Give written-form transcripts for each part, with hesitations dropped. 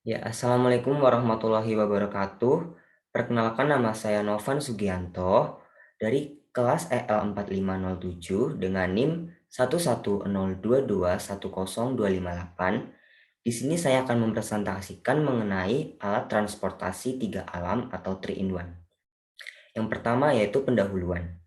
Ya, Assalamualaikum warahmatullahi wabarakatuh. Perkenalkan nama saya Novan Sugianto dari kelas EL4507 dengan NIM 110221028. Di sini saya akan mempresentasikan mengenai alat transportasi tiga alam atau 3-in-1. Yang pertama yaitu pendahuluan.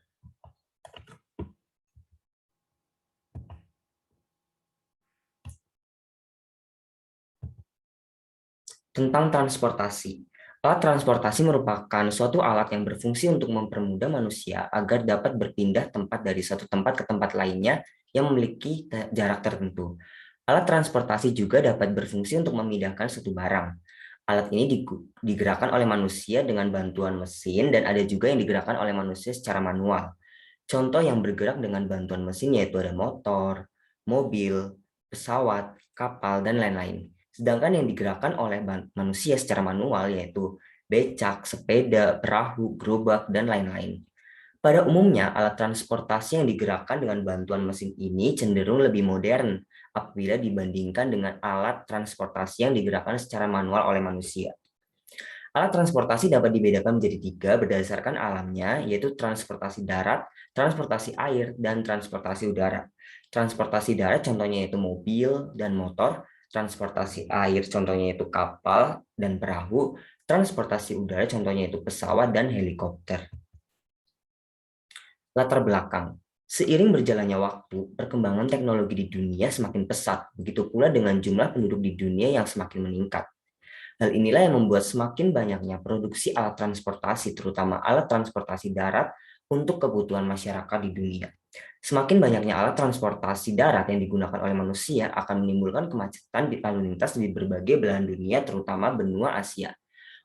Tentang transportasi. Alat transportasi merupakan suatu alat yang berfungsi untuk mempermudah manusia agar dapat berpindah tempat dari satu tempat ke tempat lainnya yang memiliki jarak tertentu. Alat transportasi juga dapat berfungsi untuk memindahkan suatu barang. Alat ini digerakkan oleh manusia dengan bantuan mesin dan ada juga yang digerakkan oleh manusia secara manual. Contoh yang bergerak dengan bantuan mesin yaitu ada motor, mobil, pesawat, kapal, dan lain-lain. Sedangkan yang digerakkan oleh manusia secara manual yaitu becak, sepeda, perahu, gerobak, dan lain-lain. Pada umumnya, alat transportasi yang digerakkan dengan bantuan mesin ini cenderung lebih modern apabila dibandingkan dengan alat transportasi yang digerakkan secara manual oleh manusia. Alat transportasi dapat dibedakan menjadi tiga berdasarkan alamnya, yaitu transportasi darat, transportasi air, dan transportasi udara. Transportasi darat contohnya yaitu mobil dan motor, transportasi air contohnya yaitu kapal dan perahu, transportasi udara contohnya yaitu pesawat dan helikopter. Latar belakang. Seiring berjalannya waktu, perkembangan teknologi di dunia semakin pesat, begitu pula dengan jumlah penduduk di dunia yang semakin meningkat. Hal inilah yang membuat semakin banyaknya produksi alat transportasi, terutama alat transportasi darat untuk kebutuhan masyarakat di dunia. Semakin banyaknya alat transportasi darat yang digunakan oleh manusia akan menimbulkan kemacetan di lalu lintas di berbagai belahan dunia, terutama benua Asia.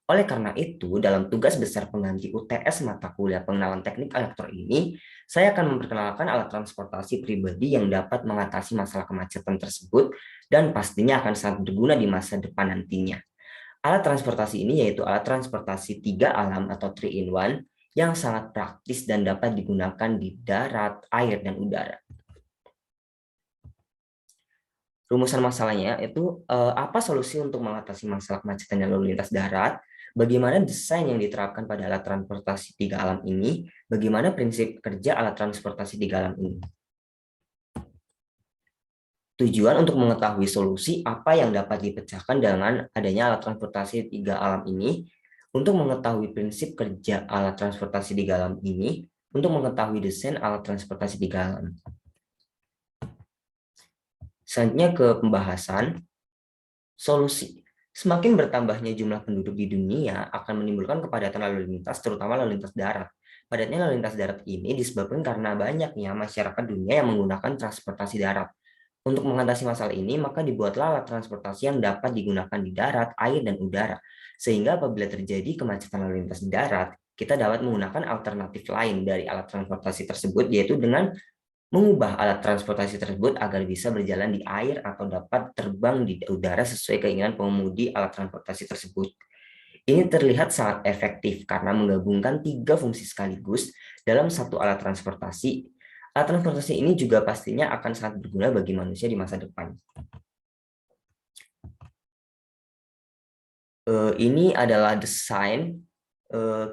Oleh karena itu, dalam tugas besar pengganti UTS mata kuliah pengenalan teknik elektro ini, saya akan memperkenalkan alat transportasi pribadi yang dapat mengatasi masalah kemacetan tersebut dan pastinya akan sangat berguna di masa depan nantinya. Alat transportasi ini yaitu alat transportasi tiga alam atau 3-in-1 yang sangat praktis dan dapat digunakan di darat, air, dan udara. Rumusan masalahnya itu apa solusi untuk mengatasi masalah kemacetan dan lalu lintas darat, bagaimana desain yang diterapkan pada alat transportasi tiga alam ini, bagaimana prinsip kerja alat transportasi tiga alam ini. Tujuan untuk mengetahui solusi apa yang dapat dipecahkan dengan adanya alat transportasi tiga alam ini, untuk mengetahui prinsip kerja alat transportasi tiga alam ini, untuk mengetahui desain alat transportasi tiga alam. Selanjutnya ke pembahasan solusi. Semakin bertambahnya jumlah penduduk di dunia akan menimbulkan kepadatan lalu lintas, terutama lalu lintas darat. Padatnya lalu lintas darat ini disebabkan karena banyaknya masyarakat dunia yang menggunakan transportasi darat. Untuk mengatasi masalah ini, maka dibuatlah alat transportasi yang dapat digunakan di darat, air, dan udara. Sehingga apabila terjadi kemacetan lalu lintas di darat, kita dapat menggunakan alternatif lain dari alat transportasi tersebut, yaitu dengan mengubah alat transportasi tersebut agar bisa berjalan di air atau dapat terbang di udara sesuai keinginan pengemudi alat transportasi tersebut. Ini terlihat sangat efektif karena menggabungkan tiga fungsi sekaligus dalam satu alat transportasi. Alat transportasi ini juga pastinya akan sangat berguna bagi manusia di masa depan. Ini adalah desain eh,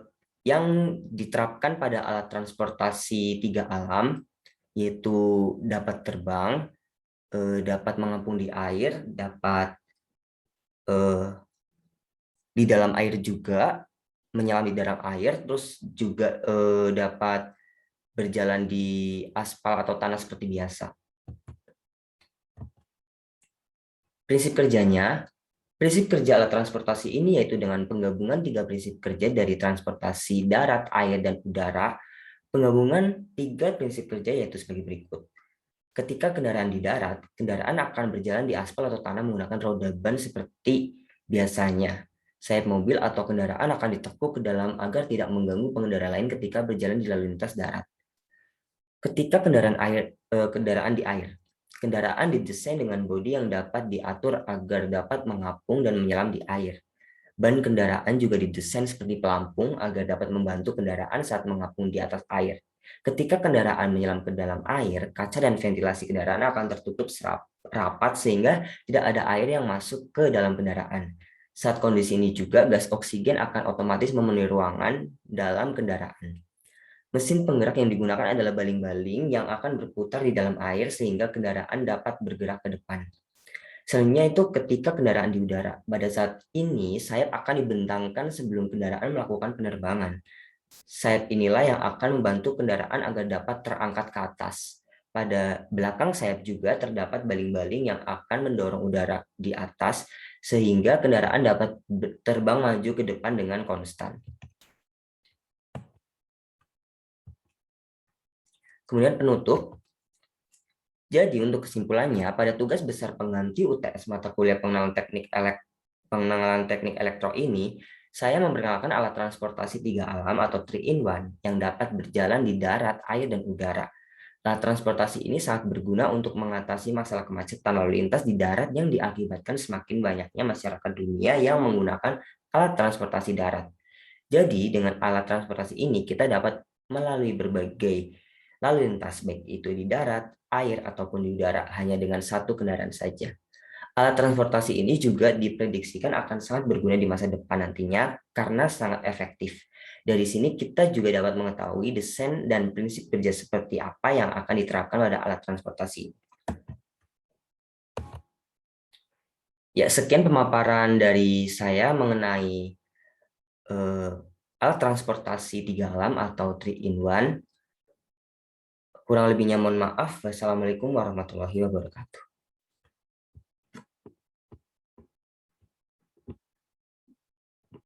yang diterapkan pada alat transportasi tiga alam, yaitu dapat terbang, dapat mengapung di air, dapat di dalam air juga, menyelam di dalam air, terus juga dapat berjalan di aspal atau tanah seperti biasa. Prinsip kerjanya, prinsip kerja alat transportasi ini yaitu dengan penggabungan tiga prinsip kerja dari transportasi darat, air, dan udara. Penggabungan tiga prinsip kerja yaitu sebagai berikut. Ketika kendaraan di darat, kendaraan akan berjalan di aspal atau tanah menggunakan roda ban seperti biasanya. Sayap mobil atau kendaraan akan ditekuk ke dalam agar tidak mengganggu pengendara lain ketika berjalan di lalu lintas darat. Ketika kendaraan di air, kendaraan didesain dengan bodi yang dapat diatur agar dapat mengapung dan menyelam di air. Ban kendaraan juga didesain seperti pelampung agar dapat membantu kendaraan saat mengapung di atas air. Ketika kendaraan menyelam ke dalam air, kaca dan ventilasi kendaraan akan tertutup rapat sehingga tidak ada air yang masuk ke dalam kendaraan. Saat kondisi ini juga, gas oksigen akan otomatis memenuhi ruangan dalam kendaraan. Mesin penggerak yang digunakan adalah baling-baling yang akan berputar di dalam air sehingga kendaraan dapat bergerak ke depan. Selanjutnya itu ketika kendaraan di udara. Pada saat ini, sayap akan dibentangkan sebelum kendaraan melakukan penerbangan. Sayap inilah yang akan membantu kendaraan agar dapat terangkat ke atas. Pada belakang sayap juga terdapat baling-baling yang akan mendorong udara di atas sehingga kendaraan dapat terbang maju ke depan dengan konstan. Kemudian penutup. Jadi untuk kesimpulannya, pada tugas besar pengganti UTS mata kuliah pengenalan teknik elektro ini, saya memperkenalkan alat transportasi 3 alam atau 3-in-1 yang dapat berjalan di darat, air, dan udara. Alat transportasi ini sangat berguna untuk mengatasi masalah kemacetan lalu lintas di darat yang diakibatkan semakin banyaknya masyarakat dunia yang menggunakan alat transportasi darat. Jadi dengan alat transportasi ini kita dapat melalui berbagai lalu lintas baik itu di darat, air, ataupun di udara hanya dengan satu kendaraan saja. Alat transportasi ini juga diprediksikan akan sangat berguna di masa depan nantinya karena sangat efektif. Dari sini kita juga dapat mengetahui desain dan prinsip kerja seperti apa yang akan diterapkan pada alat transportasi. Ya, sekian pemaparan dari saya mengenai alat transportasi 3 alam atau 3-in-1. Kurang lebihnya mohon maaf. Wassalamualaikum warahmatullahi wabarakatuh.